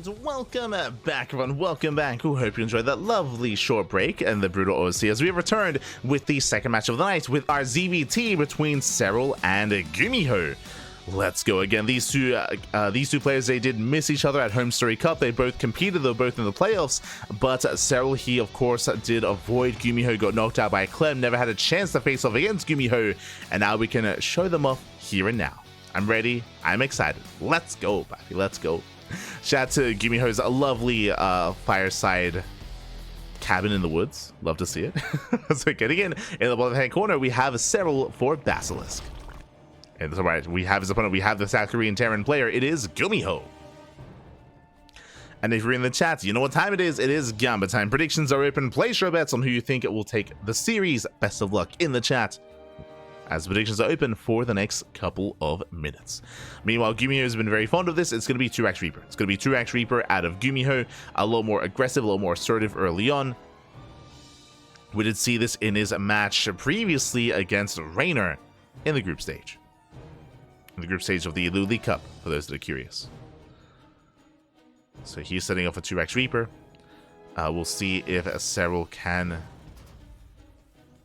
And welcome back, everyone. Welcome back. We hope you enjoyed that lovely short break and the brutal Odyssey as we have returned with the second match of the night with our ZvT between Serral and GuMiho. Let's go again. These two players, they did miss each other at Home Story Cup. They both competed, though, both in the playoffs. But Serral, he of course did avoid GuMiho, got knocked out by Clem, never had a chance to face off against GuMiho, and now we can show them off here and now. I'm ready. I'm excited. Let's go, baby. Let's go. Shout out to GuMiho's lovely fireside cabin in the woods. Love to see it. So getting in the bottom hand corner, we have Serral for Basilisk. And that's right, we have his opponent. We have the South Korean Terran player. It is GuMiho. And if you're in the chat, you know what time it is. It is Gamba time. Predictions are open. Place your bets on who you think it will take the series. Best of luck in the chat, as predictions are open for the next couple of minutes. Meanwhile, GuMiho has been very fond of this. It's going to be 2x Reaper. It's going to be 2x Reaper out of GuMiho. A little more aggressive, a little more assertive early on. We did see this in his match previously against Raynor in the group stage. In the group stage of the League Cup, for those that are curious. So he's setting up a 2x Reaper. We'll see if Serral can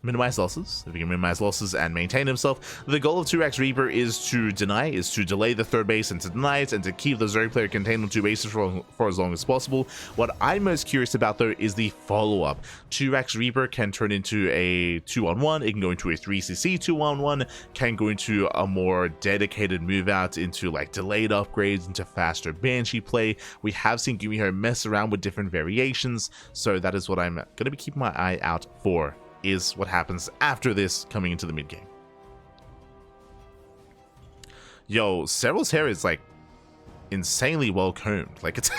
minimize losses. If he can minimize losses and maintain himself. The goal of 2x Reaper is to delay the third base and to deny it, and to keep the Zerg player contained on two bases for as long as possible. What I'm most curious about, though, is the follow-up. 2x Reaper can turn into a 2-on-1, it can go into a 3cc 2-on-1, can go into a more dedicated move out, into like delayed upgrades, into faster Banshee play. We have seen GuMiho mess around with different variations, so that is what I'm going to be keeping my eye out for, is what happens after this coming into the mid game. Yo, Serral's hair is like insanely well combed. Like it's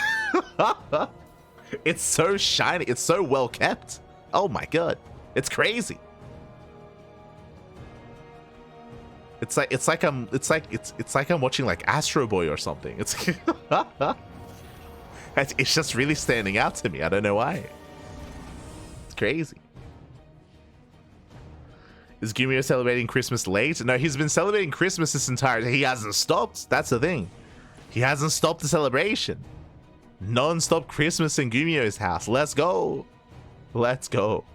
it's so shiny, it's so well kept. Oh my god, it's crazy. It's like I'm watching like Astro Boy or something. It's it's just really standing out to me. I don't know why. It's crazy. Is GuMiho celebrating Christmas late? No, he's been celebrating Christmas this entire time. He hasn't stopped. That's the thing. He hasn't stopped the celebration. Non-stop Christmas in GuMiho's house. Let's go. Let's go.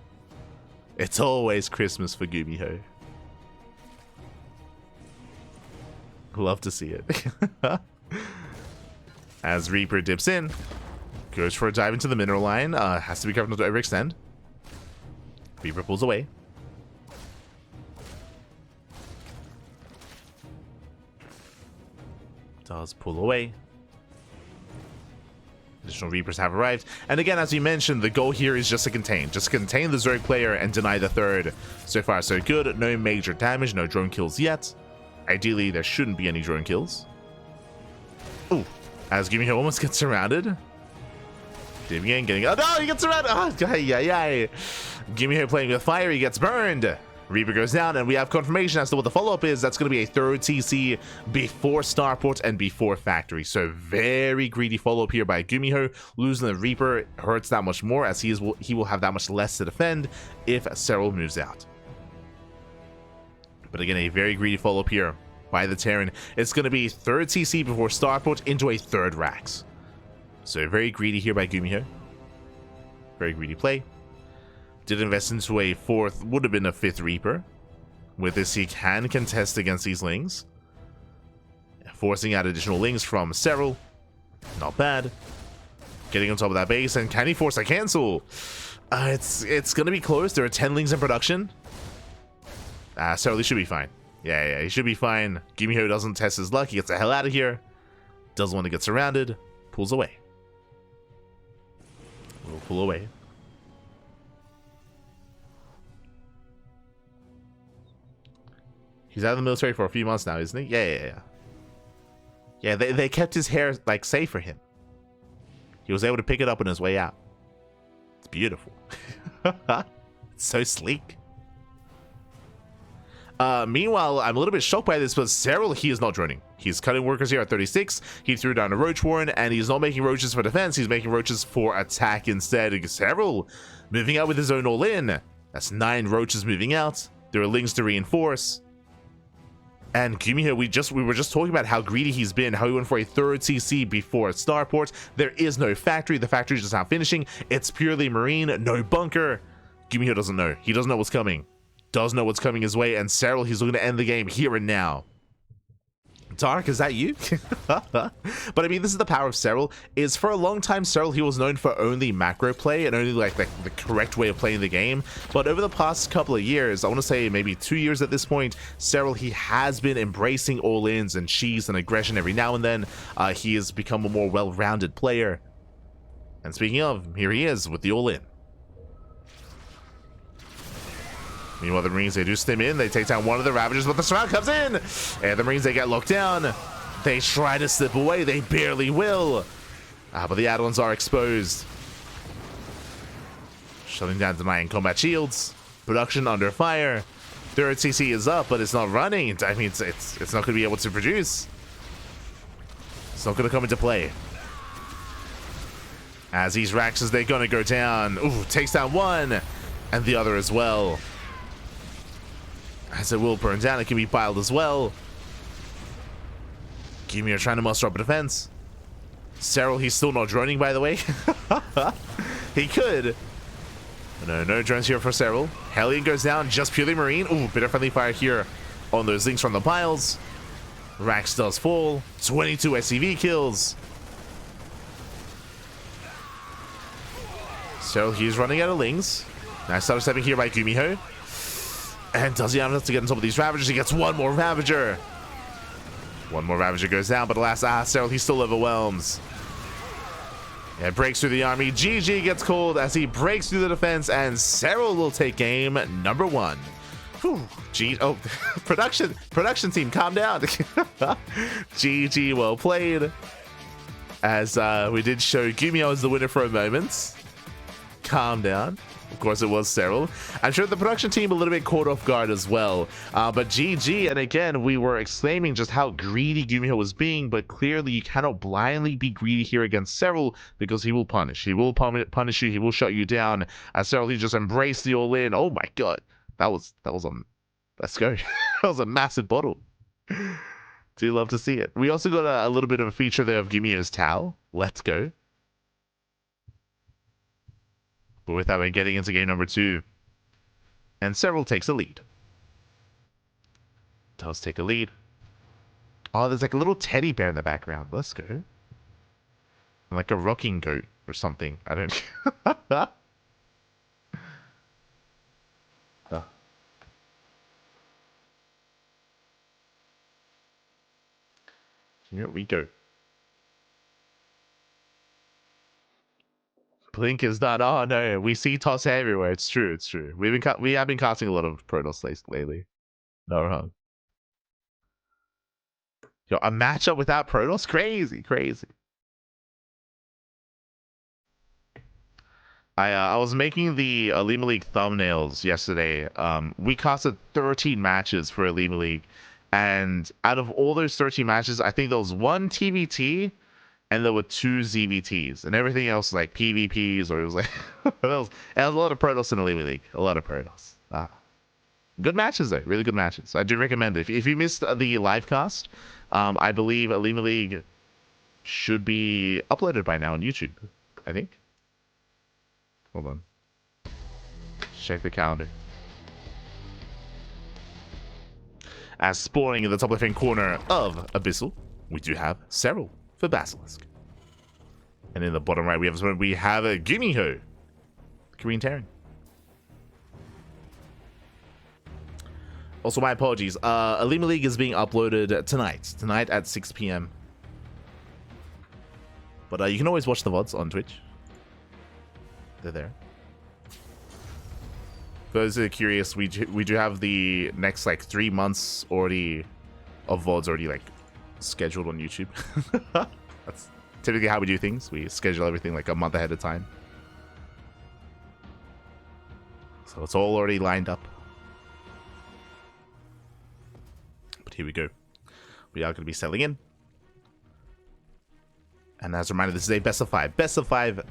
It's always Christmas for GuMiho. Love to see it. As Reaper dips in, goes for a dive into the mineral line. Has to be careful not to overextend. Reaper pulls away. Does pull away. Additional Reapers have arrived. And again, as we mentioned, the goal here is just to contain. Just contain the Zerg player and deny the third. So far, so good. No major damage, no drone kills yet. Ideally, there shouldn't be any drone kills. Ooh, as GuMiho almost gets surrounded. Digging in, getting... Oh, no, he gets surrounded! Oh, GuMiho playing with fire, he gets burned. Reaper goes down, and we have confirmation as to what the follow-up is. That's going to be a third TC before Starport and before Factory. So very greedy follow-up here by GuMiho. Losing the Reaper hurts that much more, as he will have that much less to defend if Serral moves out. But again, a very greedy follow-up here by the Terran. It's going to be third TC before Starport into a third Rax. So very greedy here by GuMiho. Very greedy play. Did invest into a fourth, would have been a fifth Reaper. With this, he can contest against these Lings, forcing out additional Lings from Serral. Not bad. Getting on top of that base, and can he force a cancel? It's gonna be close. There are 10 Lings in production. Serral, he should be fine. Yeah, he should be fine. GuMiho doesn't test his luck. He gets the hell out of here. Doesn't want to get surrounded. Pulls away. We'll pull away. He's out of the military for a few months now, isn't he? Yeah. Yeah, they kept his hair, like, safe for him. He was able to pick it up on his way out. It's beautiful. It's so sleek. Meanwhile, I'm a little bit shocked by this, but Serral, he is not droning. He's cutting workers here at 36. He threw down a Roach Warren, and he's not making roaches for defense. He's making roaches for attack instead. Serral moving out with his own all-in. That's 9 roaches moving out. There are Lings to reinforce. And GuMiho, we were just talking about how greedy he's been, how he went for a third CC before Starport. There is no factory. The factory is just not finishing. It's purely marine, no bunker. GuMiho doesn't know. He doesn't know what's coming. Does know what's coming his way. And Serral, he's looking to end the game here and now. Dark, is that you? But I mean, this is the power of Serral. Is for a long time, Serral, he was known for only macro play and only like the correct way of playing the game. But over the past couple of years, I want to say maybe 2 years at this point, Serral, he has been embracing all-ins and cheese and aggression every now and then. He has become a more well-rounded player. And speaking of, here he is with the all-in. Meanwhile, the Marines, they do stim in. They take down one of the Ravagers, but the surround comes in. And the Marines, they get locked down. They try to slip away. They barely will. But the add-ons are exposed. Shutting down denying combat shields. Production under fire. Third CC is up, but it's not running. I mean, it's not going to be able to produce. It's not going to come into play. As these Raxes, they're going to go down. Ooh, takes down one. And the other as well. As it will burn down, it can be piled as well. GuMiho trying to muster up a defense. Serral, he's still not droning, by the way. He could. No drones here for Serral. Hellion goes down, just purely marine. Ooh, bit of friendly fire here on those links from the piles. Rax does fall. 22 SCV kills. Serral, he's running out of links. Nice starter stepping here by GuMiho. And does he have enough to get on top of these Ravagers? He gets one more Ravager. One more Ravager goes down, but alas, Serral, he still overwhelms. Yeah, breaks through the army. GG gets called as he breaks through the defense, and Serral will take game number 1. Whew. Oh, production team, calm down. GG, well played. As we did show GuMiho as the winner for a moment. Calm down. Of course, it was Serral. I'm sure the production team a little bit caught off guard as well. But GG, and again, we were exclaiming just how greedy GuMiho was being, but clearly you cannot blindly be greedy here against Serral because he will punish. He will punish you. He will shut you down. As Serral, he just embraced the all-in. Oh my god. That was let's go. That was a massive bottle. Do love to see it. We also got a little bit of a feature there of GuMiho's towel. Let's go. But with that, we're getting into game number 2. And Serral takes a lead. Does take a lead. Oh, there's like a little teddy bear in the background. Let's go. And like a rocking goat or something. I don't... Oh. Here we go. Blink is done. Oh no, we see toss everywhere. It's true. It's true. We have been casting a lot of Protoss lately. No wrong. Yo, a matchup without Protoss? Crazy. I was making the Alima League thumbnails yesterday. We casted 13 matches for Alima League, and out of all those 13 matches, I think there was 1 TVT. And there were 2 ZvTs, and everything else like PvPs, or it was like it was a lot of Protoss in Alima League. A lot of Protoss. Good matches though, really good matches. I do recommend it. If you missed the live cast, I believe Alima League should be uploaded by now on YouTube. I think. Hold on. Check the calendar. As spawning in the top left-hand corner of Abyssal, we do have Serral for Basilisk. And in the bottom right, we have a GuMiho, Korean Terran. Also, my apologies. Alima League is being uploaded tonight at 6 p.m. But you can always watch the VODs on Twitch. They're there. For those who are curious, we do have the next like 3 months already of VODs already like scheduled on YouTube. That's typically how we do things. We schedule everything like a month ahead of time. So it's all already lined up. But here we go. We are going to be settling in. And as a reminder, this is a best of 5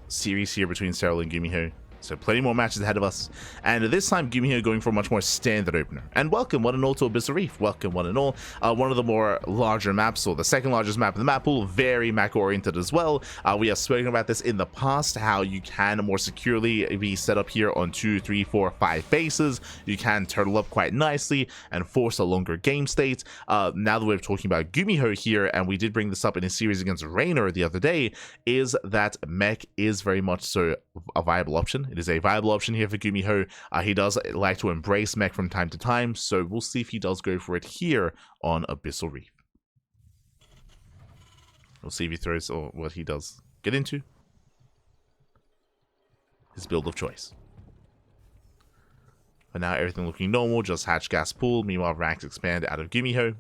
series here between Serral and GuMiho. So plenty more matches ahead of us, and this time GuMiho going for a much more standard opener. And welcome one and all to Abyssal Reef. Welcome one and all. One of the more larger maps, or the second largest map in the map pool, very mech oriented as well. We have spoken about this in the past, how you can more securely be set up here on 2, 3, 4, 5 bases. You can turtle up quite nicely and force a longer game state. Now that we're talking about GuMiho here, and we did bring this up in a series against Raynor the other day, is that mech is very much so a viable option. It is a viable option here for GuMiho. He does like to embrace mech from time to time, so we'll see if he does go for it here on Abyssal Reef. We'll see if he throws or what he does get into. His build of choice. For now, everything looking normal, just hatch gas pool. Meanwhile, ranks expand out of GuMiho.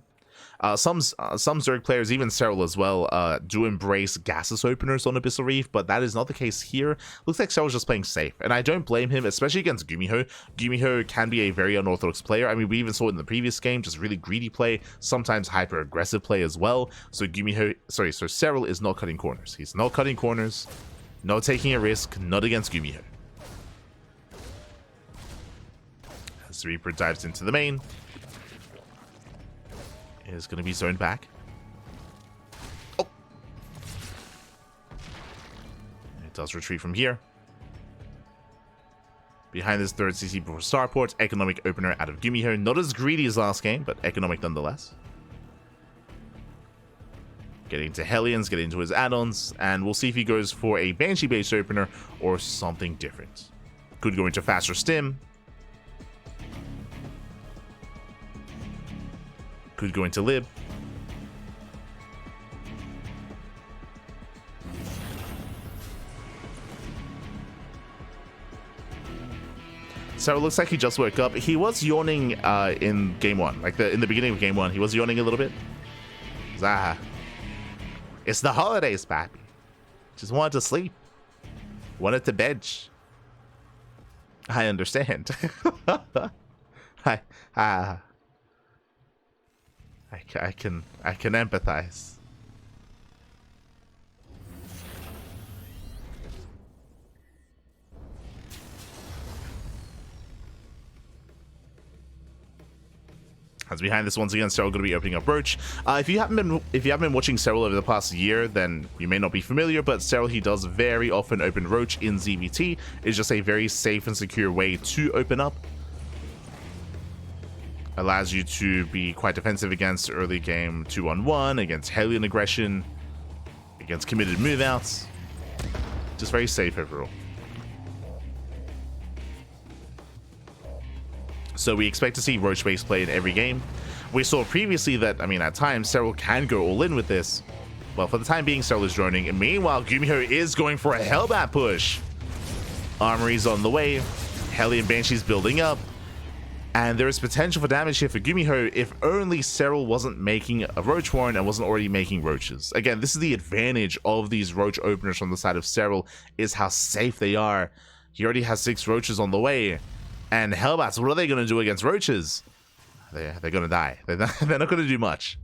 Some Zerg players, even Serral as well, do embrace gaseous openers on Abyssal Reef, but that is not the case here. Looks like Serral's just playing safe, and I don't blame him, especially against GuMiho. GuMiho can be a very unorthodox player. I mean, we even saw it in the previous game, just really greedy play, sometimes hyper-aggressive play as well. So Serral is not cutting corners. He's not cutting corners, not taking a risk, not against GuMiho. As the Reaper dives into the main, is going to be zoned back. Oh! It does retreat from here. Behind this third CC before starport, economic opener out of GuMiho. Not as greedy as last game, but economic nonetheless. Getting into Hellions, getting into his add-ons, and we'll see if he goes for a Banshee-based opener or something different. Could go into faster stim. Could go into lib. So it looks like he just woke up. He was yawning in game one, like in the beginning of game one. He was yawning a little bit. It's the holidays, papi. Just wanted to sleep. Wanted to bench. I understand. I can empathize. As behind this once again, Serral going to be opening up Roach. If you haven't been watching Serral over the past year, then you may not be familiar, but Serral, he does very often open Roach in ZvT. It's just a very safe and secure way to open up. Allows you to be quite defensive against early game 2-on-1, against Hellion aggression, against committed move-outs. Just very safe overall. So we expect to see Roach-based play in every game. We saw previously that, I mean, at times, Serral can go all in with this. Well, for the time being, Serral is droning. And meanwhile, GuMiho is going for a Hellbat push. Armory's on the way. Hellion Banshee's building up. And there is potential for damage here for GuMiho if only Serral wasn't making a Roach Warren and wasn't already making Roaches. Again, this is the advantage of these Roach openers from the side of Serral, is how safe they are. He already has 6 Roaches on the way. And Hellbats, what are they going to do against Roaches? They're going to die. They're not going to do much.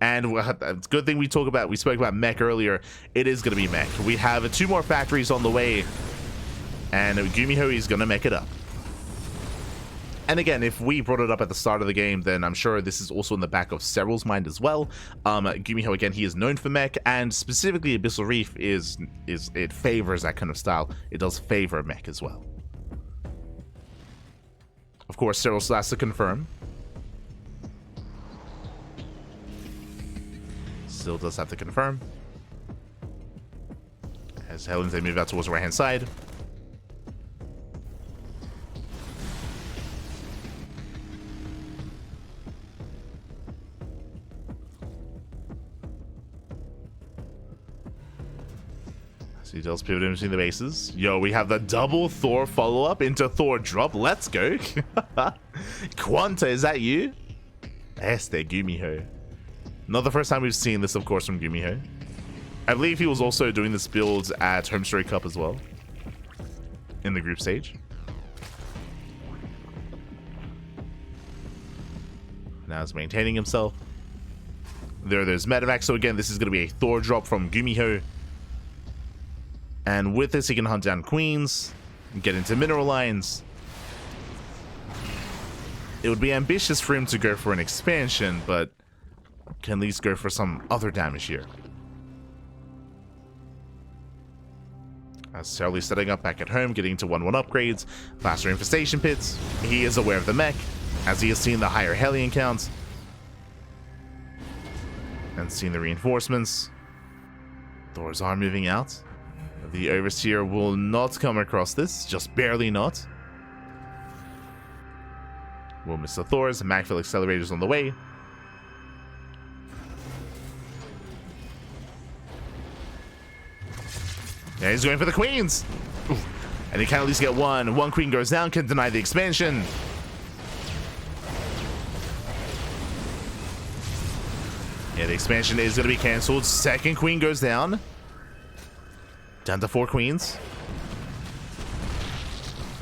And it's a good thing we spoke about mech earlier. It is going to be mech. We have 2 more factories on the way. And GuMiho is going to mech it up. And again, if we brought it up at the start of the game, then I'm sure this is also in the back of Serral's mind as well. GuMiho, again, he is known for mech, and specifically Abyssal Reef it favors that kind of style. It does favor mech as well. Of course, Serral still has to confirm. Still does have to confirm. As Hellions, they move out towards the right-hand side. So he does pivot in between the bases. Yo, we have the double Thor follow-up into Thor drop. Let's go. Quanta, is that you? Este GuMiho. Not the first time we've seen this, of course, from GuMiho. I believe he was also doing this build at Home Story Cup as well. In the group stage. Now he's maintaining himself. There's medevac. So again, this is going to be a Thor drop from GuMiho. And with this, he can hunt down queens. get into mineral lines. It would be ambitious for him to go for an expansion, but can at least go for some other damage here. As Serral is setting up back at home, getting into 1-1 upgrades, faster infestation pits. He is aware of the mech, as he has seen the higher Hellion counts. And seen the reinforcements. Thors are moving out. The Overseer will not come across this, just barely not. We'll miss the Thors, Macville accelerators on the way. Yeah, he's going for the queens. Ooh. And he can at least get one. One queen goes down, can deny the expansion. Yeah, the expansion is going to be cancelled. Second queen goes down. Down to 4 queens.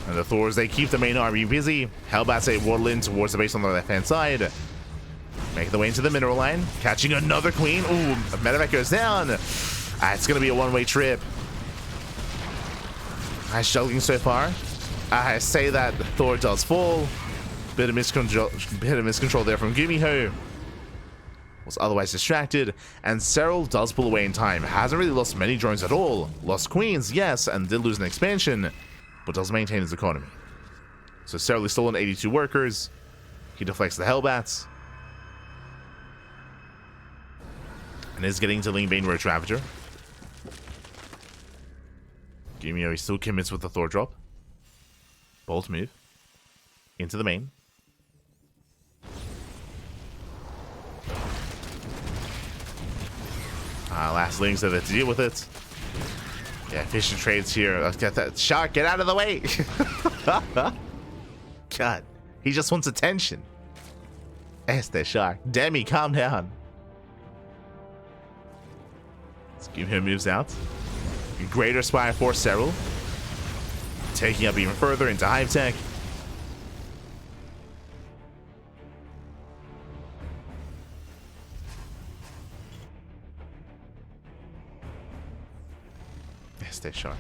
And the Thors, they keep the main army busy. Hellbats, they waddle in towards the base on the left-hand side. Making the way into the mineral line. Catching another queen. Ooh, Medevac goes down. It's going to be a one-way trip. Nice juggling so far. I say that Thor does fall. Bit of miscontrol there from GuMiho. Was otherwise distracted, and Serral does pull away in time. Hasn't really lost many drones at all. Lost queens, yes, and did lose an expansion, but does maintain his economy. So Serral is still on 82 workers. He deflects the Hellbats. And is getting to Lean Bane Roach Ravager. GuMiho, he still commits with the Thor drop. Bolt move. Into the main. Last links of it to deal with it. Yeah, efficient trades here. Let's get that shark. Get out of the way. God, he just wants attention. Este shark. Demi, calm down. GuMiho moves out. Greater Spire for Serral. Taking up even further into Hive Tech. Stay sharp.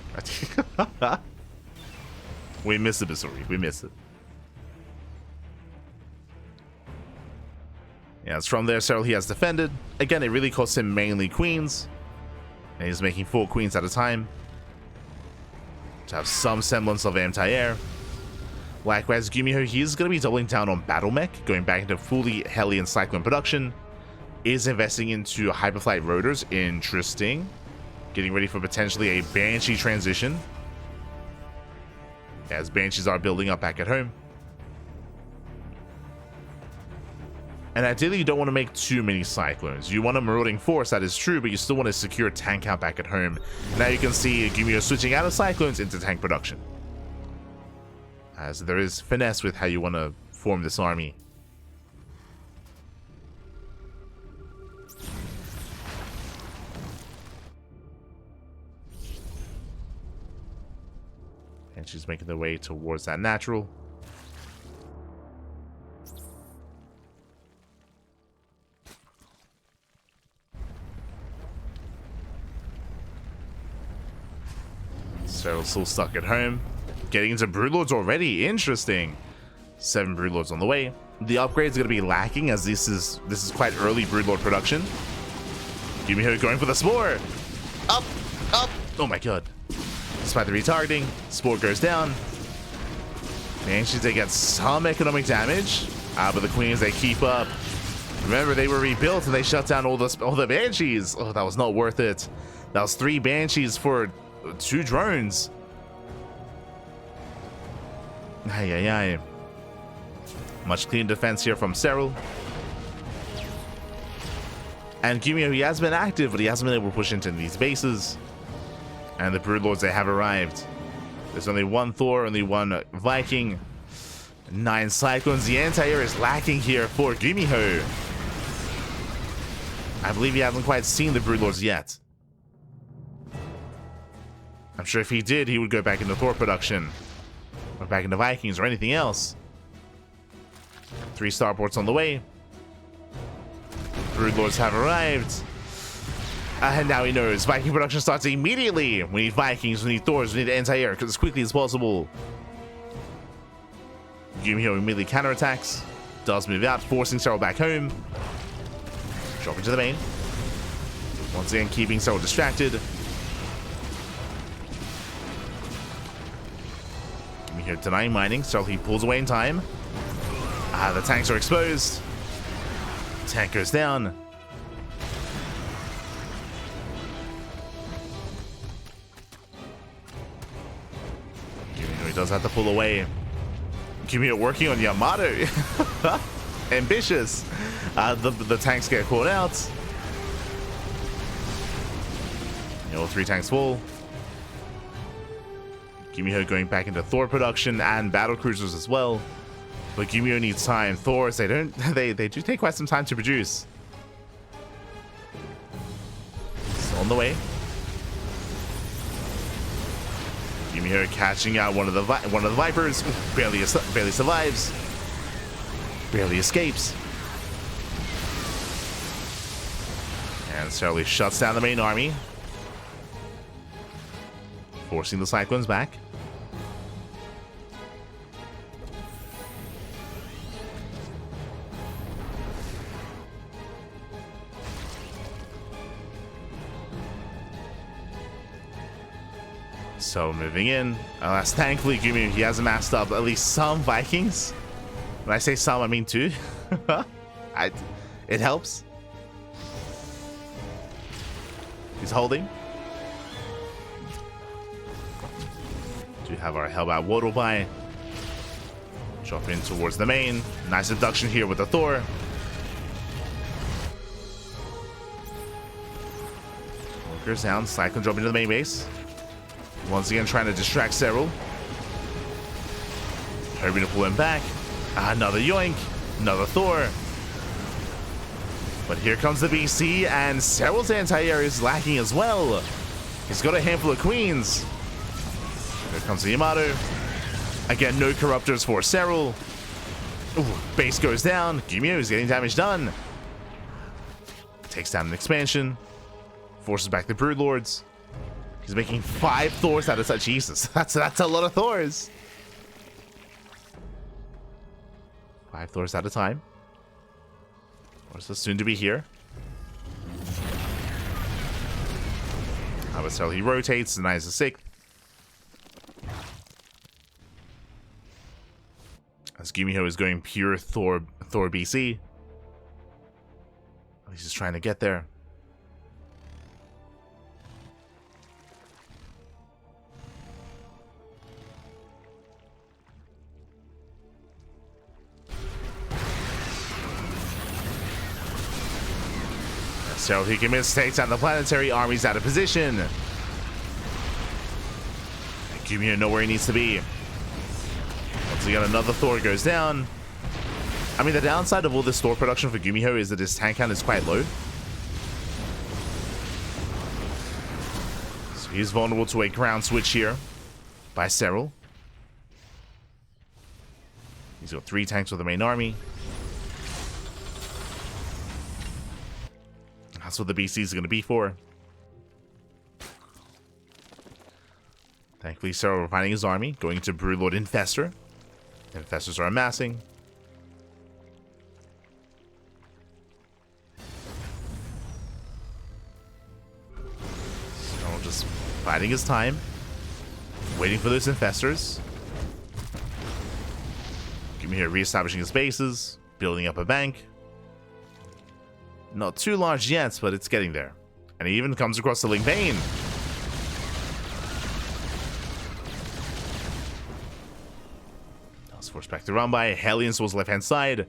We missed it, Missouri. We missed it. Yeah, it's from there. Serral, he has defended. Again, it really costs him mainly queens. And he's making 4 queens at a time. To have some semblance of anti-air. Likewise, GuMiho, he's going to be doubling down on Battle Mech, going back into fully Hellion Cyclone production. Is investing into Hyperflight Rotors. Interesting. Getting ready for potentially a Banshee transition. As Banshees are building up back at home. And ideally, you don't want to make too many Cyclones. You want a Marauding Force, that is true, but you still want to secure tank count back at home. Now you can see GuMiho switching out of Cyclones into tank production. As there is finesse with how you want to form this army. And she's making their way towards that natural. So still stuck at home. Getting into Broodlords already. Interesting. 7 Broodlords on the way. The upgrade's going to be lacking as this is quite early Broodlord production. GuMiho going for the Spore. Up, up. Oh my god. Despite the retargeting, Spore goes down. Banshees, they get some economic damage. But the Queens, they keep up. Remember, they were rebuilt and they shut down all the Banshees. Oh, that was not worth it. That was 3 Banshees for 2 drones. Ay, ay, ay. Much clean defense here from Serral. And GuMiho, he has been active, but he hasn't been able to push into these bases. And the Broodlords, they have arrived. There's only 1 Thor, only 1 Viking. 9 Cyclones. The anti-air is lacking here for GuMiho. I believe he hasn't quite seen the Broodlords yet. I'm sure if he did, he would go back into Thor production. Or back into Vikings or anything else. 3 starports on the way. Broodlords have arrived. And now he knows. Viking production starts immediately. We need Vikings, we need Thors, we need anti-air as quickly as possible. GuMiho immediately counterattacks. Does move out, forcing Serral back home. Dropping to the main. Once again, keeping Serral distracted. GuMiho denying mining. Serral, he pulls away in time. The tanks are exposed. Tank goes down. GuMiho, he does have to pull away. GuMiho working on Yamato. Ambitious. The tanks get caught out. All 3 tanks full. GuMiho going back into Thor production and battle cruisers as well. But GuMiho needs time. Thors, they do take quite some time to produce. It's on the way. GuMiho catching out one of the Vipers. Barely survives. Barely escapes. And Serral shuts down the main army, forcing the Cyclones back. So moving in. Alas, thankfully GuMiho, he has amassed up at least some Vikings. When I say some, I mean 2. It helps. He's holding. Do have our Hellbound Waddle by. Drop in towards the main. Nice abduction here with the Thor. Workers down. Cyclone dropping to the main base. Once again trying to distract Serral. Hoping to pull him back. Another yoink. Another Thor. But here comes the BC, and Serral's anti-air is lacking as well. He's got a handful of queens. Here comes the Yamato. Again, no corruptors for Serral. Ooh, base goes down. GuMiho is getting damage done. Takes down an expansion. Forces back the Broodlords. He's making 5 Thors out of such. Jesus, that's a lot of Thors. 5 Thors at a time. Thors are soon to be here. Serral, he rotates, denies the 6th. As GuMiho is going pure Thor BC. He's just trying to get there. Serral, he commits, takes out the planetary armies out of position. GuMiho know where he needs to be. Once again, another Thor goes down. I mean, the downside of all this Thor production for GuMiho is that his tank count is quite low. So he's vulnerable to a ground switch here by Serral. He's got 3 tanks with the main army. That's what the BC is going to be for. Thankfully, Serral refining his army, going to Broodlord Infestor. Infestors are amassing. Serral just biding his time, waiting for those Infestors. GuMiho reestablishing his bases, building up a bank. Not too large yet, but it's getting there. And he even comes across the Ling Bane. That's forced back to run by. Hellions towards left-hand side.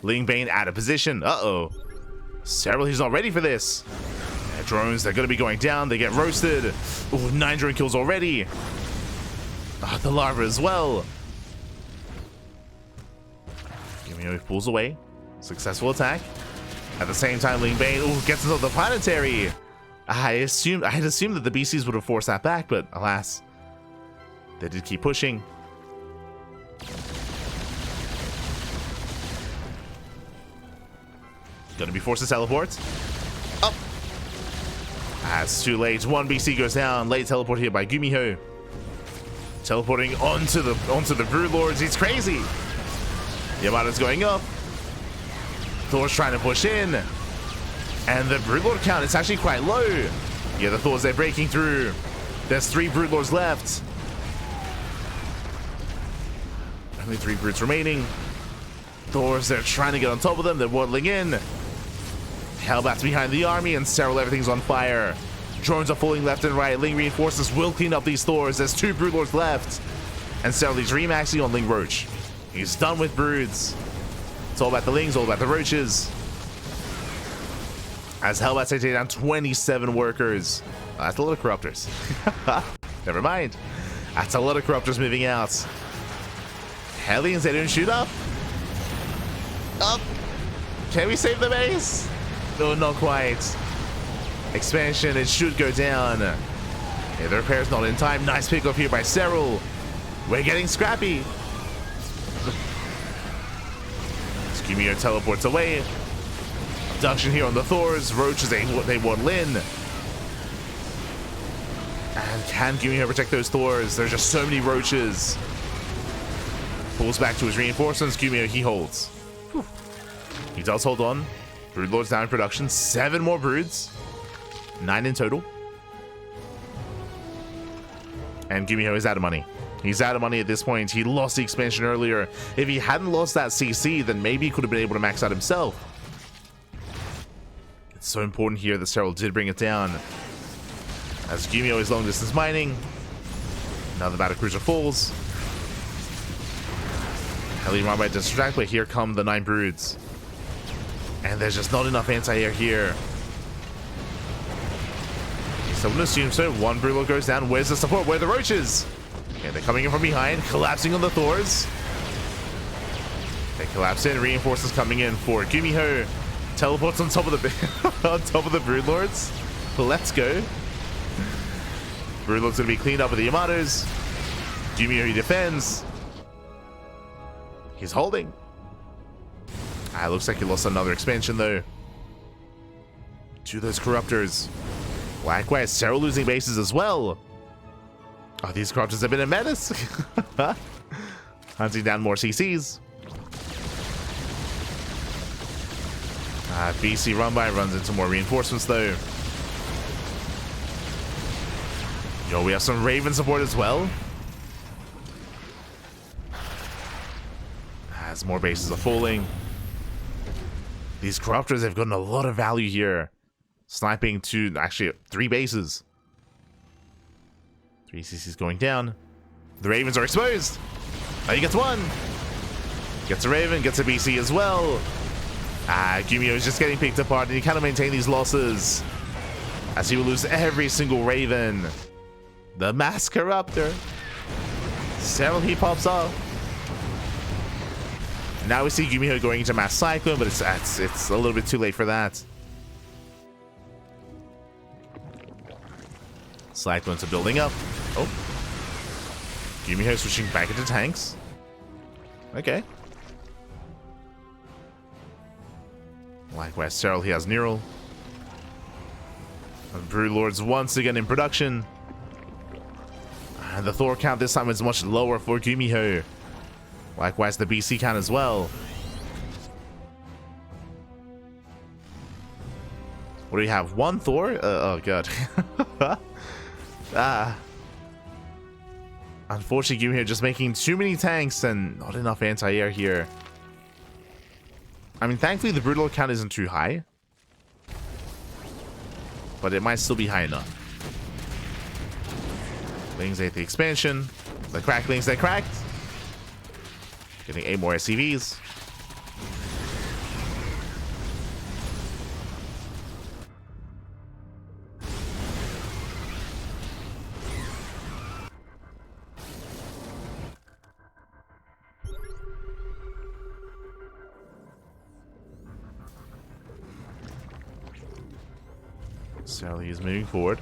Ling Bane out of position. Uh-oh. Serral, he's not ready for this. Yeah, drones, they're going to be going down. They get roasted. Ooh, 9 drone kills already. The larva as well. GuMiho pulls away. Successful attack. At the same time, Ling Bane gets into the planetary. I had assumed that the BCs would have forced that back, but alas, they did keep pushing. Gonna be forced to teleport. Oh, It's too late. One BC goes down. Late teleport here by GuMiho. Teleporting onto the Broodlords. He's crazy. Yamada's going up. Thor's trying to push in. And the Broodlord count is actually quite low. Yeah, the Thors, they're breaking through. There's 3 Broodlords left. Only 3 brutes remaining. Thors, they're trying to get on top of them. They're waddling in. Hellbat's behind the army, and Serral, everything's on fire. Drones are falling left and right. Ling reinforcements will clean up these Thors. There's 2 Broodlords left. And Serral is remaxing on Ling Roach. He's done with broods. It's all about the Lings, all about the Roaches. As Hellbats take down 27 workers. That's a lot of Corruptors. Never mind. That's a lot of Corruptors moving out. Hellions, they don't shoot up. Up. Can we save the base? No, not quite. Expansion, it should go down. Yeah, the repair's not in time. Nice pick off here by Serral. We're getting scrappy. GuMiho teleports away. Abduction here on the Thors. Roaches, they waddle in. And can GuMiho protect those Thors? There's just so many Roaches. Pulls back to his reinforcements. GuMiho, he holds. Whew. He does hold on. Broodlord's down in production. 7 more broods. 9 in total. And GuMiho is out of money. He's out of money at this point. He lost the expansion earlier. If he hadn't lost that CC, then maybe he could have been able to max out himself. It's so important here that Serral did bring it down. As GuMiho is long distance mining. Now the Battlecruiser falls. Heli run by distract, but here come the 9 broods. And there's just not enough anti-air here. Someone assumes so. 1 Broodlord goes down. Where's the support? Where are the Roaches? Okay, they're coming in from behind, collapsing on the Thors. They collapse in. Reinforcements coming in for GuMiho. Teleports on top of the on top of the Broodlords. Let's go. Broodlord's gonna be cleaned up with the Yamatos. GuMiho, he defends. He's holding. Looks like he lost another expansion though. To those Corruptors. Likewise, Serral losing bases as well. Oh, these Corruptors have been a menace. Hunting down more CCs. BC run by runs into more reinforcements though. Yo, we have some Raven support as well. As more bases are falling. These Corruptors have gotten a lot of value here. Sniping to actually 3 bases. 3 CCs going down. The Ravens are exposed. Oh, he gets 1. Gets a Raven, gets a BC as well. GuMiho is just getting picked apart, and he cannot maintain these losses. As he will lose every single Raven. The Mass Corruptor. Serral, he pops off. Now we see GuMiho going into Mass Cyclone, but it's a little bit too late for that. Cyclones are building up. Oh. GuMiho switching back into tanks. Okay. Likewise, Serral, he has Neural. And Broodlords once again in production. And the Thor count this time is much lower for GuMiho. Likewise, the BC count as well. What do we have? 1 Thor? Oh, God. Unfortunately, GuMiho just making too many tanks and not enough anti-air here. I mean, thankfully, the Broodlord count isn't too high. But it might still be high enough. Lings ate the expansion. The Cracklings, they cracked. Getting 8 more SCVs. Sally is moving forward.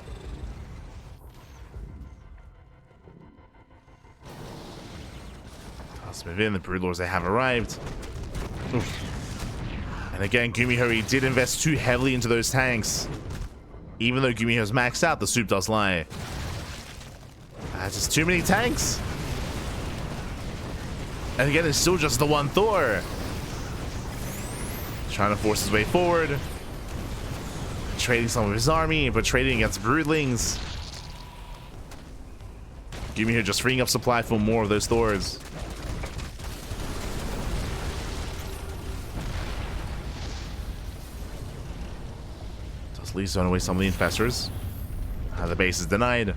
Let's move in. The Broodlords, they have arrived. Oof. And again, GuMiho, he did invest too heavily into those tanks. Even though GuMiho's maxed out, the soup does lie. Just too many tanks. And again, it's still just the one Thor. Trying to force his way forward. Trading some of his army, but trading against broodlings. GuMiho just freeing up supply for more of those Thors. Does Lee zone away some of the infestors. The base is denied.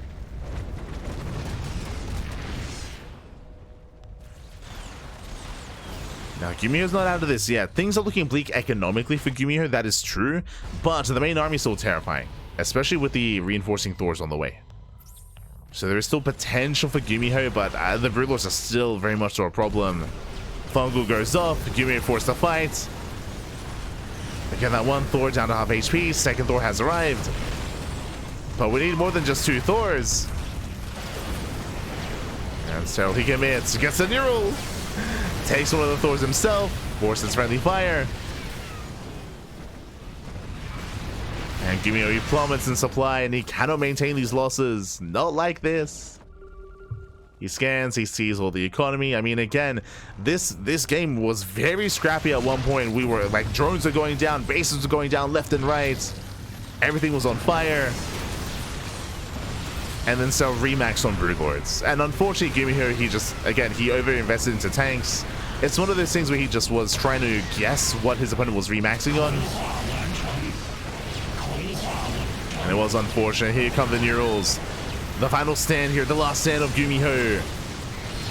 Now, GuMiho's not out of this yet. Things are looking bleak economically for GuMiho, that is true, but the main army is still terrifying, especially with the reinforcing Thors on the way. So there is still potential for GuMiho, but the Broodlords are still very much a problem. Fungal goes up, GuMiho forced to fight. Again, that one Thor down to half HP, second Thor has arrived. But we need more than just two Thors. And Serral, he commits, gets a neural. Takes one of the Thors himself, forces friendly fire. And GuMiho, he plummets in supply and he cannot maintain these losses. Not like this. He scans, he sees all the economy. I mean, again, this game was very scrappy at one point. We were like, drones are going down, bases are going down left and right. Everything was on fire. And then Serral remaxed on Broodlords. And unfortunately, GuMiho, he just, again, he over-invested into tanks. It's one of those things where he just was trying to guess what his opponent was remaxing on. And it was unfortunate. Here come the neurals. The final stand here, the last stand of GuMiho.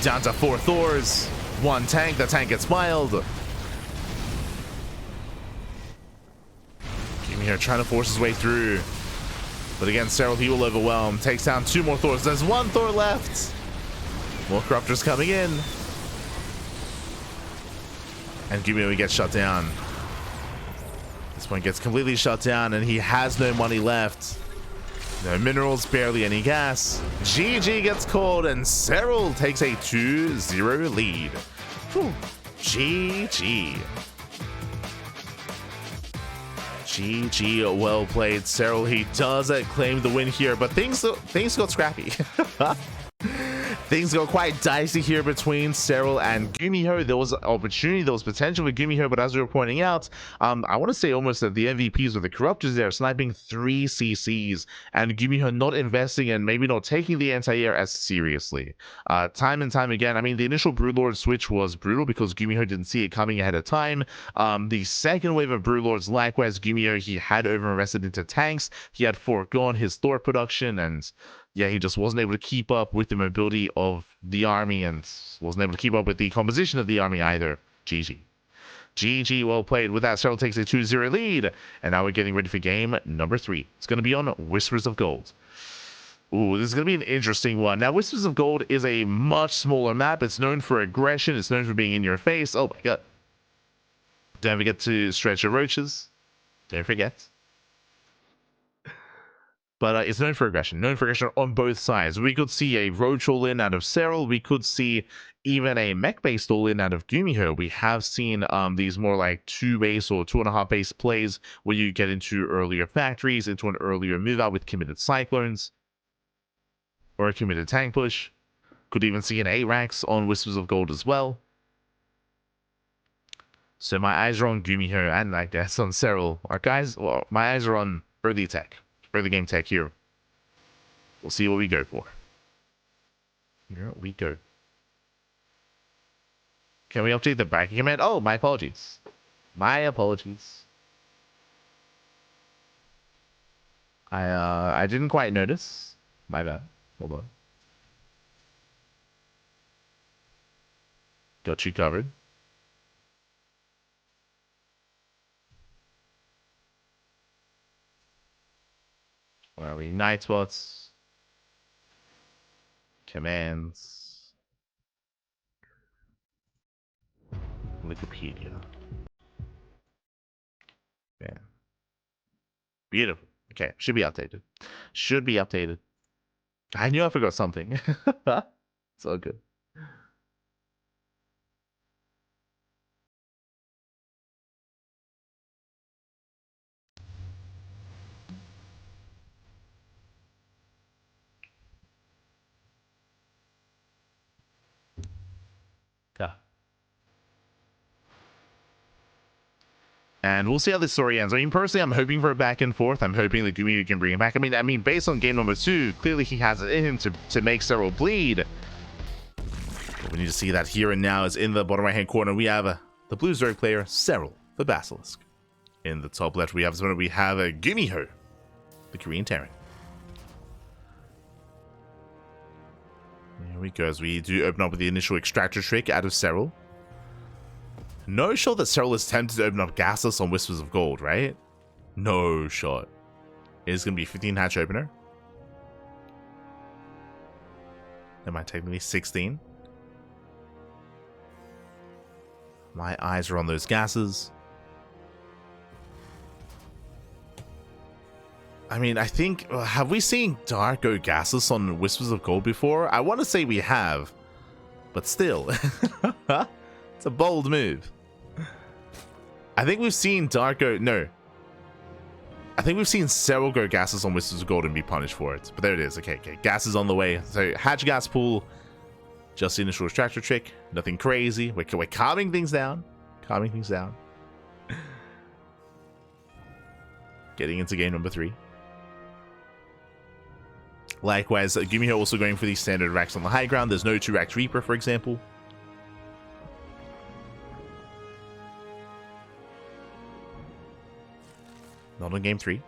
Down to 4 Thors. 1 tank, the tank gets mild. GuMiho trying to force his way through. But again, Serral, he will overwhelm. Takes down 2 more Thors. There's 1 Thor left. More Corruptors coming in. And GuMiho gets shut down. This one gets completely shut down, and he has no money left. No minerals, barely any gas. GG gets called, and Serral takes a 2-0 lead. Whew. GG. GG, well played, Serral. He does claim the win here, but things got scrappy. Things got quite dicey here between Serral and GuMiho. There was opportunity, there was potential for GuMiho, but as we were pointing out, I want to say almost that the MVPs were the Corruptors there, sniping 3 CCs, and GuMiho not investing and maybe not taking the anti-air as seriously. Time and time again, I mean, the initial Broodlord switch was brutal because GuMiho didn't see it coming ahead of time. The second wave of Broodlords, likewise, GuMiho, he had over-invested into tanks. He had foregone his Thor production, and yeah, he just wasn't able to keep up with the mobility of the army and wasn't able to keep up with the composition of the army either. GG. GG, well played. With that, Serral takes a 2-0 lead. And now we're getting ready for game number 3. It's going to be on Whispers of Gold. Ooh, this is going to be an interesting one. Now, Whispers of Gold is a much smaller map. It's known for aggression. It's known for being in your face. Oh my god. Don't forget to stretch your roaches. Don't forget. But it's known for aggression on both sides. We could see a roach all-in out of Serral. We could see even a mech-based all-in out of GuMiho. We have seen these more like 2-base or 2.5 base plays where you get into earlier factories, into an earlier move-out with committed Cyclones, or a committed tank push. Could even see an A-Rax on Whispers of Gold as well. So my eyes are on GuMiho and like that's on Serral. Well, my eyes are on early tech. Early game tech here. We'll see what we go for. Here we go. Can we update the backing command? Oh, my apologies. My apologies. I didn't quite notice. My bad. Hold on. Got you covered. Where are we? Night spots. Commands. Wikipedia. Yeah. Beautiful. Okay, should be updated. Should be updated. I knew I forgot something. It's all good. And we'll see how this story ends. I mean, personally, I'm hoping for a back and forth. I'm hoping that GuMiho can bring it back. I mean, based on game number 2, clearly he has it in him to make Serral bleed. But we need to see that here and now. Is in the bottom right-hand corner, we have the blue Zerg player, Serral, the Basilisk. In the top left, we have GuMiho, the Korean Terran. Here we go, as we do open up with the initial extractor trick out of Serral. No shot that Serral is tempted to open up gasless on Whispers of Gold, right? No shot. It is going to be 15 hatch opener. That might technically 16. My eyes are on those gases. I mean, I think... have we seen Dark go gasless on Whispers of Gold before? I want to say we have. But still. It's a bold move. I think we've seen Dark go... No. I think we've seen Serral go gases on Whispers of Gold and be punished for it. But there it is. Okay. Gas is on the way. So, hatch gas pool. Just the initial extractor trick. Nothing crazy. We're calming things down. Calming things down. Getting into game number 3. Likewise, GuMiho also going for these standard racks on the high ground. There's no 2-rack Reaper, for example. Not on game 3.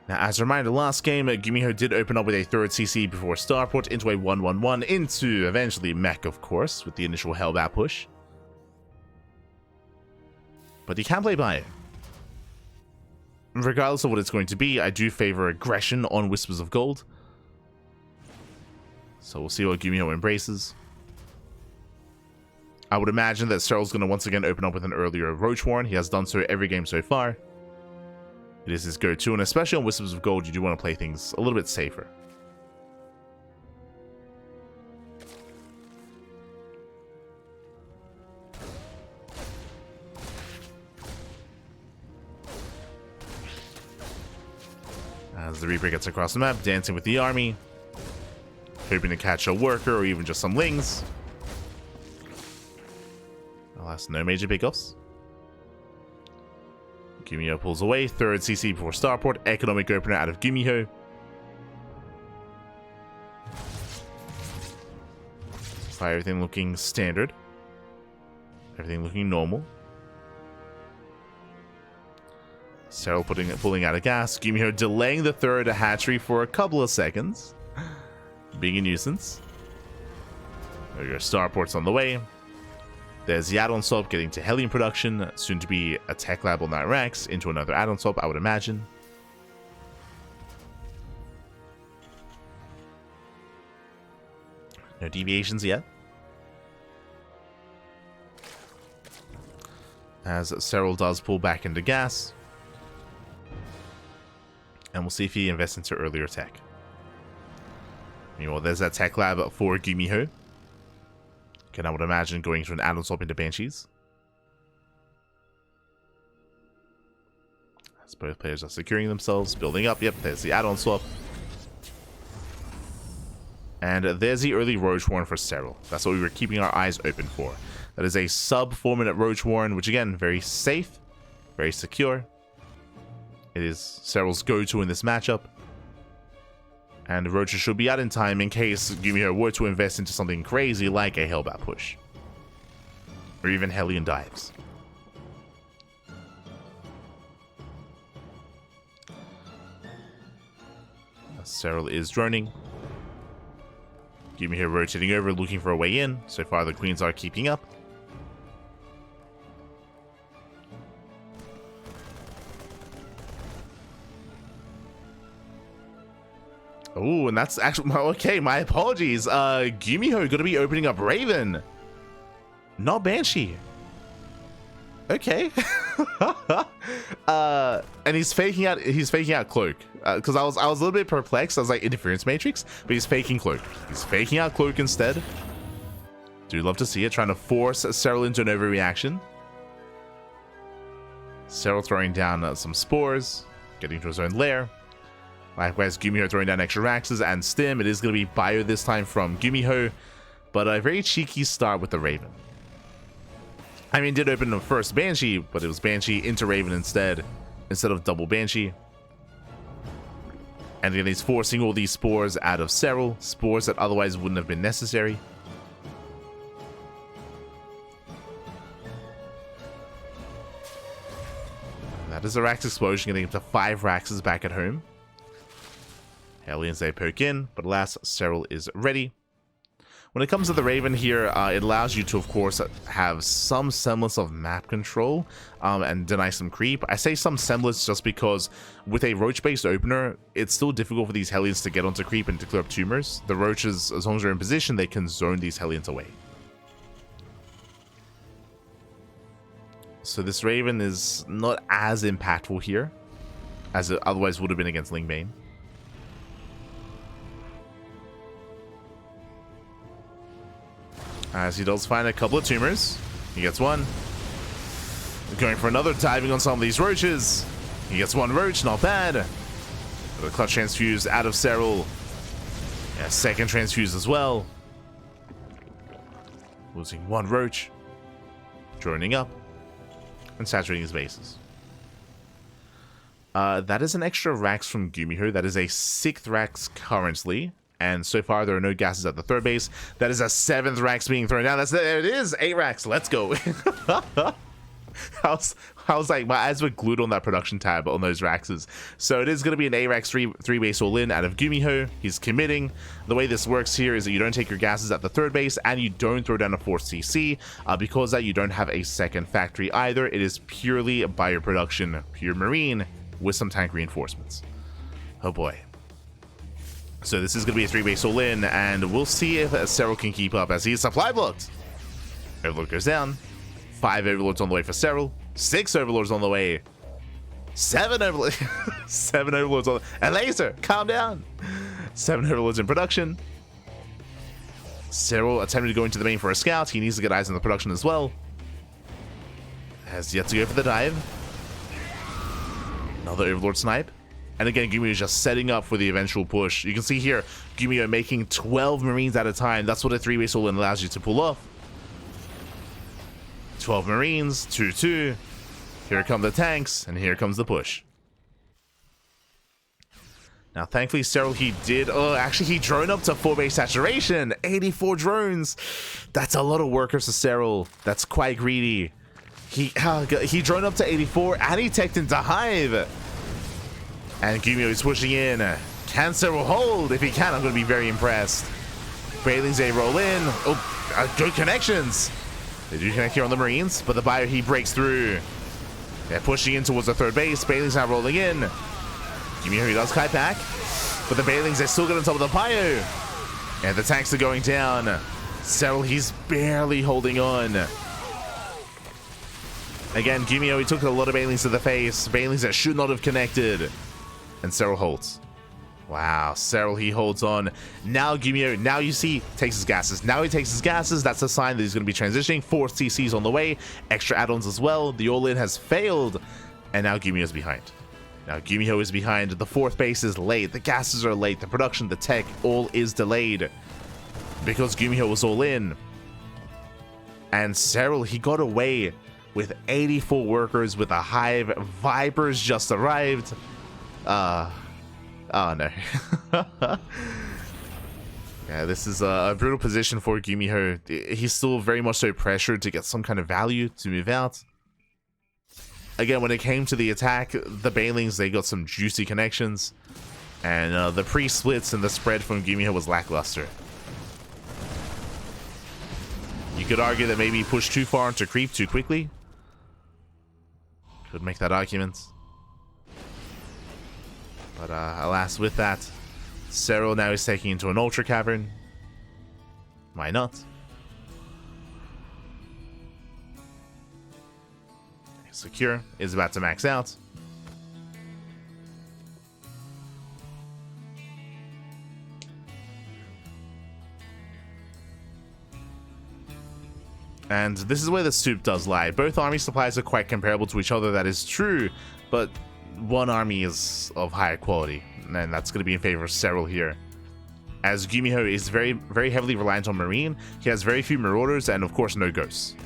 Now, as a reminder, last game, GuMiho did open up with a 3rd CC before Starport into a 1-1-1 into, eventually, Mech, of course, with the initial Hellbat push. But he can play Bio. Regardless of what it's going to be, I do favor aggression on Whispers of Gold. So we'll see what GuMiho embraces. I would imagine that Serral's going to once again open up with an earlier Roach Warren. He has done so every game so far. It is his go-to, and especially on Whispers of Gold, you do want to play things a little bit safer. As the Reaper gets across the map, dancing with the army, hoping to catch a worker or even just some lings. Alas, no major pickoffs. GuMiho pulls away, 3rd CC before Starport, economic opener out of GuMiho. Everything looking standard. Everything looking normal. Serral pulling out of gas. GuMiho delaying the 3rd hatchery for a couple of seconds. Being a nuisance. There you go, Starport's on the way. There's the add-on swap getting to Hellion production, soon to be a tech lab on that Rex, into another add-on swap, I would imagine. No deviations yet. As Serral does pull back into gas. And we'll see if he invests into earlier tech. Meanwhile, there's that tech lab for GuMiho. Again, I would imagine going to an add-on swap into Banshees. As both players are securing themselves, building up. Yep, there's the add-on swap. And there's the early Roach Warren for Serral. That's what we were keeping our eyes open for. That is a sub 4-minute Roach Warren, which again, very safe, very secure. It is Serral's go-to in this matchup. And the Roaches should be out in time in case GuMiho were to invest into something crazy like a Hellbat push. Or even Hellion dives. Serral is droning. GuMiho rotating over, looking for a way in. So far the Queens are keeping up. Oh, and that's actually... Okay, my apologies. GuMiho going to be opening up Raven. Not Banshee. Okay. And he's faking out Cloak. Because I was a little bit perplexed. I was like, Interference Matrix? But he's faking Cloak. He's faking out Cloak instead. Do love to see it. Trying to force Serral into an overreaction. Serral throwing down some spores. Getting to his own lair. Likewise, GuMiho throwing down extra Raxes and Stim. It is going to be Bio this time from GuMiho, but a very cheeky start with the Raven. I mean, did open the first Banshee, but it was Banshee into Raven instead of double Banshee. And again, he's forcing all these spores out of Serral, spores that otherwise wouldn't have been necessary. And that is a Rax explosion, getting up to 5 Raxes back at home. Hellions, they poke in, but alas, Serral is ready. When it comes to the Raven here, it allows you to, of course, have some semblance of map control and deny some creep. I say some semblance just because with a Roach-based opener, it's still difficult for these Hellions to get onto creep and to clear up tumors. The Roaches, as long as they're in position, they can zone these Hellions away. So this Raven is not as impactful here as it otherwise would have been against Lingbane. As he does find a couple of tumors. He gets one. Going for another, diving on some of these Roaches. He gets one Roach, not bad. But a clutch transfuse out of Serral. Yeah, second transfuse as well. Losing one Roach. Joining up. And saturating his bases. That is an extra Rax from GuMiho. That is a 6th Rax currently. And so far, there are no gases at the 3rd base. That is a 7th Rax being thrown down. There it is. 8 Rax. Let's go. I was like, my eyes were glued on that production tab on those Raxes. So it is going to be an 8 Rax 3 base all in out of GuMiho. He's committing. The way this works here is that you don't take your gases at the 3rd base and you don't throw down a 4th CC. Because that you don't have a 2nd factory either. It is purely bioproduction, pure marine with some tank reinforcements. Oh boy. So this is going to be a 3 base all in, and we'll see if Serral can keep up as he is supply blocked. Overlord goes down. 5 Overlords on the way for Serral. 6 Overlords on the way. 7 Overlords. 7 Overlords on the... A laser! Calm down! 7 Overlords in production. Serral attempting to go into the main for a scout. He needs to get eyes on the production as well. Has yet to go for the dive. Another Overlord snipe. And again, GuMiho is just setting up for the eventual push. You can see here, GuMiho making 12 Marines at a time. That's what a 3 base all-in allows you to pull off. 12 Marines, 2-2. Here come the tanks, and here comes the push. Now, thankfully, Serral, he did... Oh, actually, he drone up to 4 base saturation. 84 drones. That's a lot of workers for Serral. That's quite greedy. He drone up to 84, and he teched into Hive. And GuMiho is pushing in. Can Serral hold? If he can, I'm going to be very impressed. Bailings, they roll in. Oh, good connections. They do connect here on the Marines, but the Bio, he breaks through. They're pushing in towards the 3rd base. Bailings now rolling in. GuMiho, he does kite back. But the Bailings, they're still good on top of the Bio. And the tanks are going down. Serral, he's barely holding on. Again, GuMiho, he took a lot of Bailings to the face. Bailings that should not have connected. And Serral holds. Wow, Serral, he holds on. Now GuMiho, now you see, takes his gases. Now he takes his gases. That's a sign that he's going to be transitioning. 4 CCs on the way. Extra add-ons as well. The all-in has failed. And now GuMiho is behind. Now GuMiho is behind. The 4th base is late. The gases are late. The production, the tech, all is delayed. Because GuMiho was all in. And Serral, he got away with 84 workers with a Hive. Vipers just arrived. Oh no. Yeah, this is a brutal position for GuMiho. He's still very much so pressured to get some kind of value to move out. Again, when it came to the attack, the Bailings, they got some juicy connections. And the pre-splits and the spread from GuMiho was lackluster. You could argue that maybe he pushed too far into creep too quickly. Could make that argument. But alas, with that, Serral now is taking into an Ultra Cavern. Why not? Secure is about to max out. And this is where the soup does lie. Both army supplies are quite comparable to each other, that is true, but one army is of higher quality, and that's going to be in favor of Serral here. As GuMiho is very heavily reliant on Marine, he has very few Marauders and of course no Ghosts.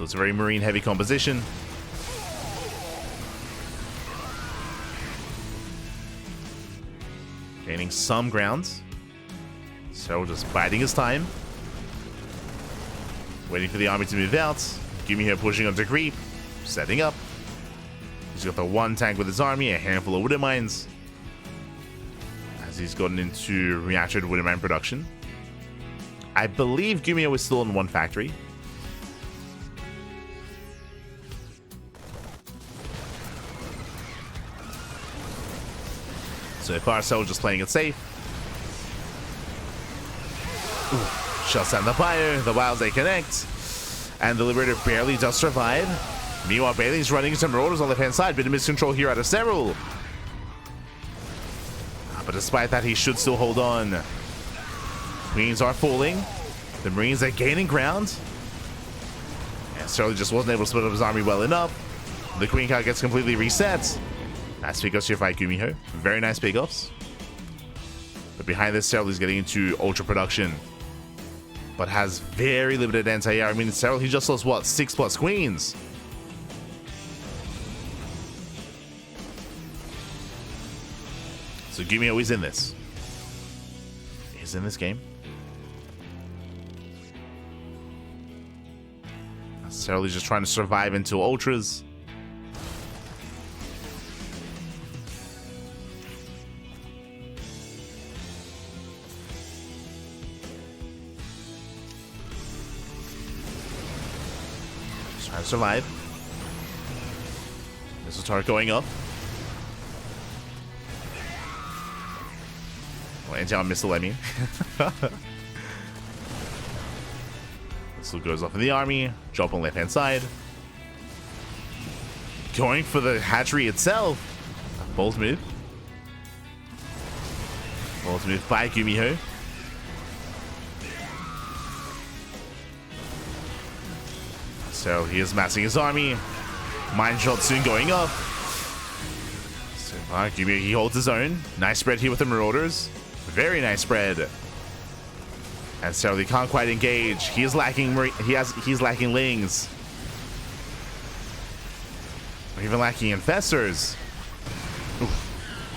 So it's a very marine heavy composition. Gaining some ground. Serral just biding his time. Waiting for the army to move out. GuMiho pushing onto creep. Setting up. He's got the one tank with his army, a handful of wooden mines. As he's gotten into reactor wooden mine production. I believe GuMiho is still in one factory. So far, Serral just playing it safe. Ooh, shuts down the fire. The wilds they connect. And the Liberator barely does survive. Meanwhile, Bailey's running into Marauders on the left hand side. Bit of miscontrol here out of Serral. But despite that, he should still hold on. Queens are falling. The Marines are gaining ground. And Serral just wasn't able to split up his army well enough. The Queen card gets completely reset. Nice pickups here by GuMiho. Very nice pickups. But behind this, Serral is getting into ultra production. But has very limited anti-air. I mean, Serral, he just lost, what, 6+ queens? So GuMiho is in this. He's in this game. Serral is just trying to survive until ultras. Trying to survive. Missile turret going up. Well, anti-arm missile, I mean. Missile goes off in the army. Drop on left hand side. Going for the hatchery itself. Bold move. Bold move by GuMiho. So he is massing his army. Mine shot soon going up. So GuMiho, he holds his own. Nice spread here with the Marauders. Very nice spread. And Serral, he can't quite engage. He is lacking. He's lacking Lings. Or even lacking Infestors.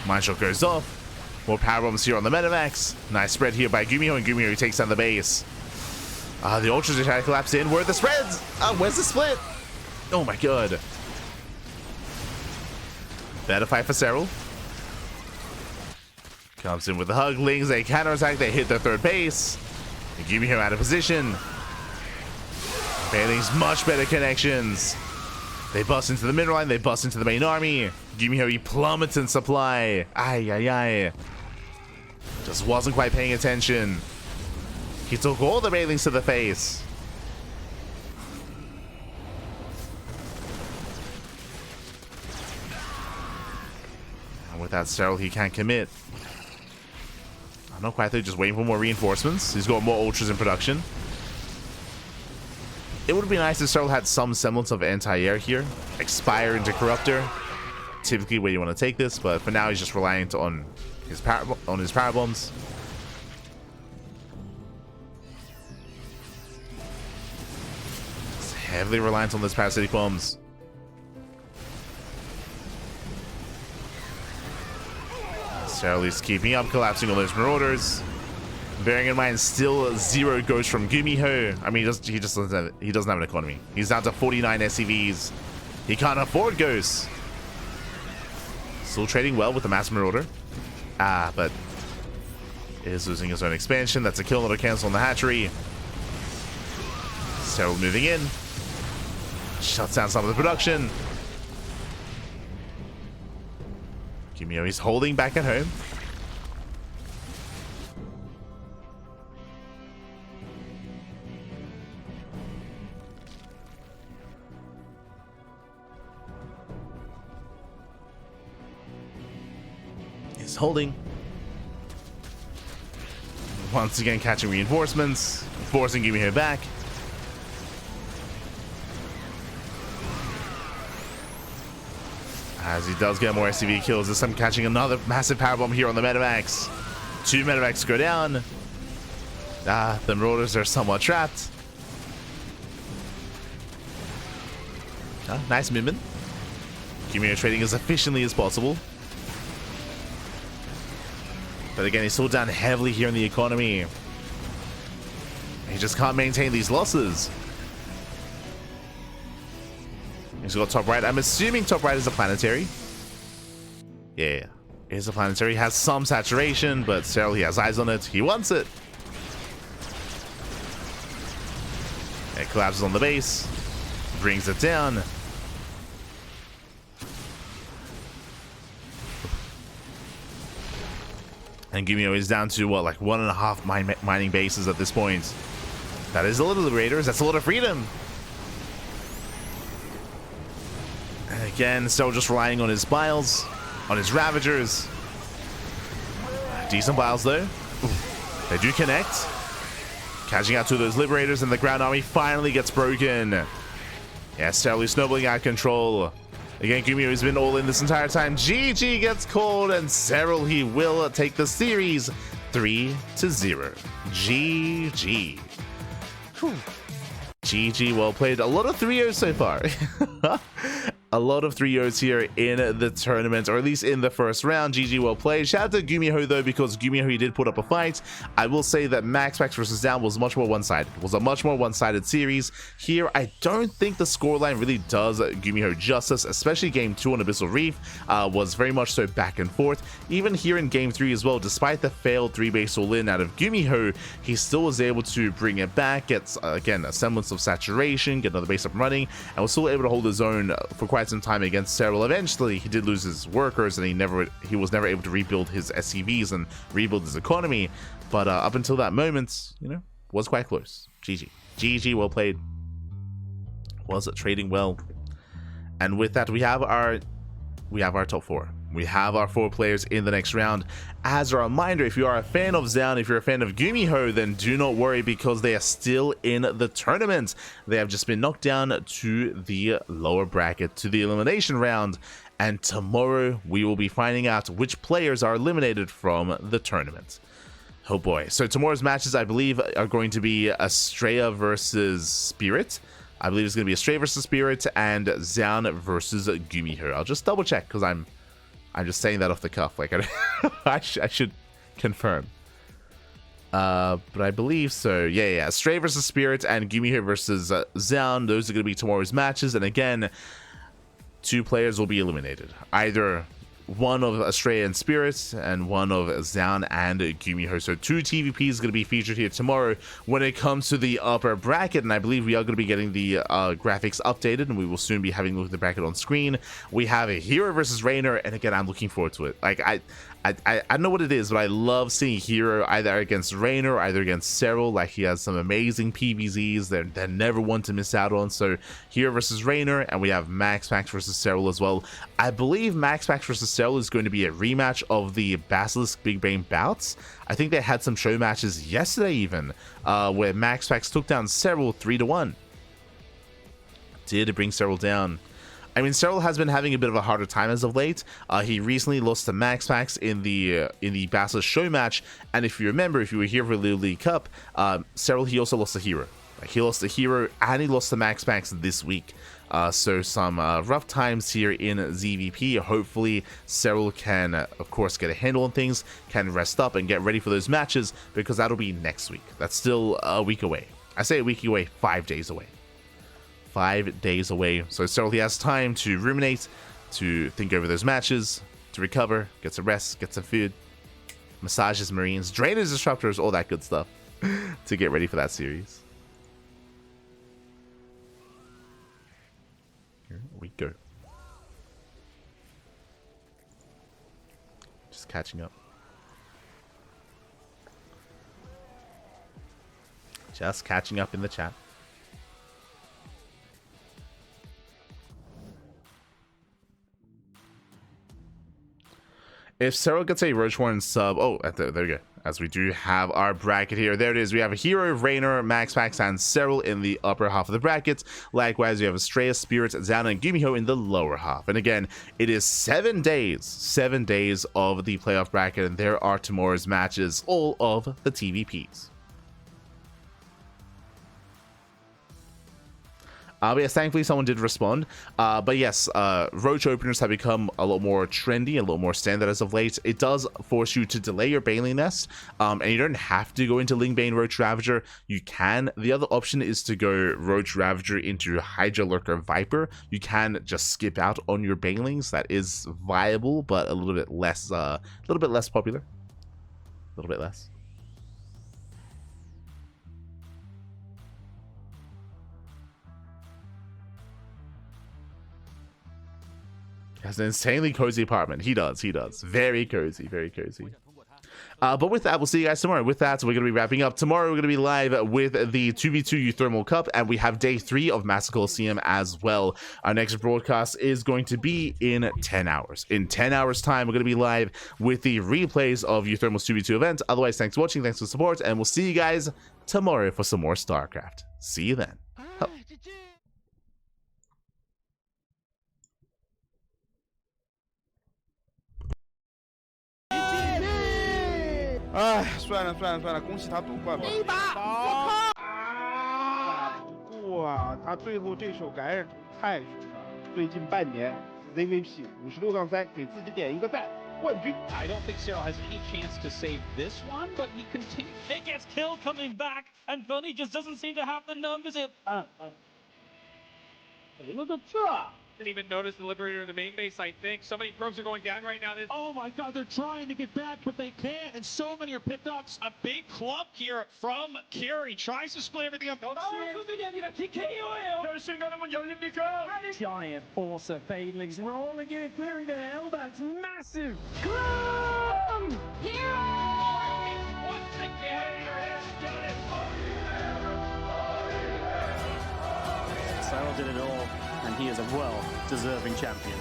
Mine shot goes off. More power bombs here on the Medivacs. Nice spread here by GuMiho, and GuMiho takes down the base. The ultras are trying to collapse in. Where are the spreads? Where's the split? Oh my god. Better fight for Serral. Comes in with the hug. Lings, they counterattack. They hit their third base. And GuMiho out of position. Bailing's much better connections. They bust into the middle line. They bust into the main army. GuMiho, he plummets in supply. Ay, ay, ay. Just wasn't quite paying attention. He took all the Bailings to the face. And without Serral, he can't commit. Not quite there, just waiting for more reinforcements. He's got more ultras in production. It would be nice if Serral had some semblance of anti-air here. Expire into Corruptor. Typically where you want to take this, but for now he's just reliant on his power bombs. He's heavily reliant on those parasitic bombs. Serral is keeping up, collapsing all those Marauders. Bearing in mind, still 0 ghosts from GuMiho. I mean, he doesn't have an economy. He's down to 49 SCVs. He can't afford ghosts. Still trading well with the Mass Marauder. But is losing his own expansion. That's a kill, not a cancel on the hatchery. Serral moving in. Shuts down some of the production. GuMiho, he's holding back at home. He's holding. Once again catching reinforcements, forcing GuMiho back. As he does get more SCV kills, this time catching another massive powerbomb here on the Medivacs. 2 Medivacs go down. The Marauders are somewhat trapped. Nice movement. GuMiho trading as efficiently as possible. But again, he's still down heavily here in the economy. He just can't maintain these losses. He's got top right. I'm assuming top right is a planetary. Yeah, it is a planetary. Has some saturation, but Serral, he has eyes on it. He wants it. It collapses on the base. Brings it down. And GuMiho is down to, what, like 1.5 mining bases at this point. That is a lot of liberators. That's a lot of freedom. And again, still just relying on his biles, on his ravagers. Decent biles, though. They do connect. Catching out to those liberators, and the ground army finally gets broken. Yeah, Serral snowballing out of control. Again, GuMiho has been all in this entire time. GG gets called, and Serral, he will take the series 3-0. GG. Whew. GG, well played. A lot of 3-0s so far. A lot of 3-0s here in the tournament, or at least in the first round. GG, well played. Shout out to GuMiho, though, because GuMiho, he did put up a fight. I will say that MaxPax versus Down was much more one-sided. It was a much more one-sided series. Here, I don't think the scoreline really does GuMiho justice, especially Game 2 on Abyssal Reef was very much so back and forth. Even here in Game 3 as well, despite the failed 3-base all-in out of GuMiho, he still was able to bring it back, get, again, a semblance of saturation, get another base up and running, and was still able to hold his own for quite some time against Serral. Eventually, he did lose his workers, and he was never able to rebuild his SCVs and rebuild his economy. But up until that moment, you know, was quite close. GG. GG, well played. Was trading well. And with that, we have our top 4. We have our 4 players in the next round. As a reminder, if you are a fan of Zan, if you're a fan of GuMiho, then do not worry, because they are still in the tournament. They have just been knocked down to the lower bracket, to the elimination round. And tomorrow, we will be finding out which players are eliminated from the tournament. Oh boy. So tomorrow's matches, I believe, are going to be Estrella versus Spirit. I believe it's going to be Estrella versus Spirit and Zan versus GuMiho. I'll just double check, because I'm just saying that off the cuff. Like, I should confirm. But I believe so. Yeah. Stray versus Spirit and GuMiho versus Zan. Those are going to be tomorrow's matches. And again, 2 players will be eliminated. Either one of Astray and Spirit, and one of Zan and GuMiho. So 2 TVPs is going to be featured here tomorrow when it comes to the upper bracket, and I believe we are going to be getting the graphics updated, and we will soon be having a look at the bracket on screen. We have a Hero versus Rainer, and again, I'm looking forward to it. Like, I don't know what it is, but I love seeing Hero either against Rainer, either against Serral. Like, he has some amazing PVZs they're never one to miss out on. So Hero versus Rainer, and we have MaxPax versus Serral as well. I believe MaxPax versus Serral is going to be a rematch of the Basilisk Big Brain bouts. I think they had some show matches yesterday even, where MaxPax took down Serral 3-1. Did bring Serral down. I mean, Serral has been having a bit of a harder time as of late. He recently lost to MaxPax in the Basilisk show match, and if you remember, if you were here for the Little League Cup, Serral, he also lost to Hero. He lost to Hero, and he lost to MaxPax this week. So some rough times here in ZvP. Hopefully, Serral can, of course, get a handle on things, can rest up and get ready for those matches, because that'll be next week. That's still a week away. I say a week away, 5 days away. 5 days away. So Serral, he has time to ruminate, to think over those matches, to recover, get some rest, get some food, massage his Marines, drain his disruptors, all that good stuff to get ready for that series. Here we go. Just catching up. Just catching up in the chat. If Serral gets a Roachhorn sub, there we go. As we do have our bracket here. There it is. We have a Hero, Rainer, MaxPax, and Serral in the upper half of the bracket. Likewise, we have Estrella, Spirit, Zan, and GuMiho in the lower half. And again, it is 7 days. 7 days of the playoff bracket, and there are tomorrow's matches, all of the TVPs. But yes, thankfully someone did respond. But yes, roach openers have become a lot more trendy, a little more standard as of late. It does force you to delay your Baneling nest, and you don't have to go into Lingbane Roach Ravager. You can. The other option is to go Roach Ravager into Hydra Lurker Viper. You can just skip out on your Banelings. That is viable, but a little bit less popular. A little bit less. Has an insanely cozy apartment. He does. Very cozy, very cozy. But with that, we'll see you guys tomorrow. With that, we're going to be wrapping up. Tomorrow, we're going to be live with the 2v2 Euthermal Cup, and we have day 3 of Master Coliseum as well. Our next broadcast is going to be in 10 hours. In 10 hours' time, we're going to be live with the replays of Euthermal's 2v2 event. Otherwise, thanks for watching, thanks for the support, and we'll see you guys tomorrow for some more StarCraft. See you then. Oh. 哎，算了，恭喜他夺冠吧。一把，我靠！不过啊，他最后这手感染太凶了。最近半年 ZvT 56-3给自己点一个赞，冠军。I don't think Serral has any chance to save this one, but he continues. It gets killed coming back, and Bunny just doesn't seem to have the numbers. Look at that! Didn't even notice the Liberator in the main base, I think. So many probes are going down right now. Oh my god, they're trying to get back, but they can't, and so many are picked up. A big clump here from Kiri. Tries to split everything up. Giant force of Fadelings rolling in, clearing the hell. That's massive. Come! Once again, Serral did it all, and he is a well-deserving champion.